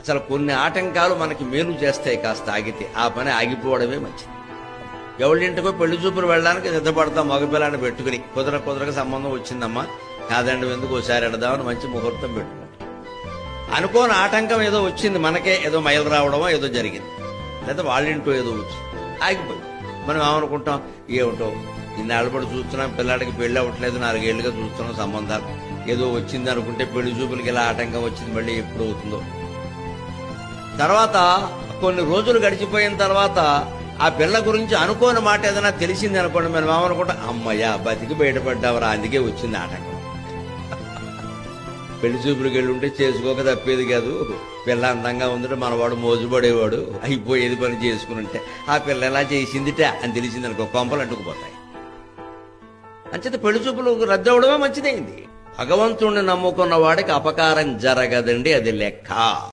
అసలు కొన్ని ఆటంకాలు మనకి మేలు చేస్తాయి, కాస్త ఆగితే ఆ పని ఆగిపోవడమే మంచిది. ఎవరింటికో పెళ్లి చూపులు వెళ్ళడానికి సిద్ధపడతాం, మగపిల్లాన్ని పెట్టుకుని కుదరక సంబంధం వచ్చిందమ్మా, కాదండి ఎందుకు ఒకసారి ఎడదామని మంచి ముహూర్తం పెట్టుకుంటాం. అనుకోని ఆటంకం ఏదో వచ్చింది, మనకే ఏదో మైలు రావడమో ఏదో జరిగింది, లేదా వాళ్ళింటో ఏదో వచ్చింది, ఆగిపోయింది. మనం ఏమనుకుంటాం, ఏమిటో ఇన్నాళ్ళ పడి చూస్తున్నాం, పిల్లాడికి పెళ్లి అవ్వట్లేదు, 4 ఏళ్లుగా చూస్తున్నాం సంబంధాలు, ఏదో వచ్చింది అనుకుంటే పెళ్లి చూపులకి ఇలా ఆటంకం వచ్చింది, మళ్ళీ ఎప్పుడు అవుతుందో. తర్వాత కొన్ని రోజులు గడిచిపోయిన తర్వాత ఆ పిల్ల గురించి అనుకోని మాట ఏదైనా తెలిసింది అనుకోండి, మనం ఏమనుకుంటాం, అమ్మయ్య బతికి బయటపడ్డావరా, అందుకే వచ్చింది ఆటంకం. పెళ్లి చూపులకు వెళ్ళి ఉంటే చేసుకోక తప్పేది కాదు, పిల్ల అందంగా ఉందంటే మనవాడు మోజుపడేవాడు, అయిపోయేది పని చేసుకుని ఉంటే, ఆ పిల్ల ఎలా చేసిందిట అని తెలిసింది అనుకో, కొంపలు అంటుకుపోతాయి. అంచేత పెళ్లి చూపులు రద్దు అవడమే మంచిదైంది. భగవంతుణ్ణి నమ్ముకున్న వాడికి అపకారం జరగదండి, అది లెక్క.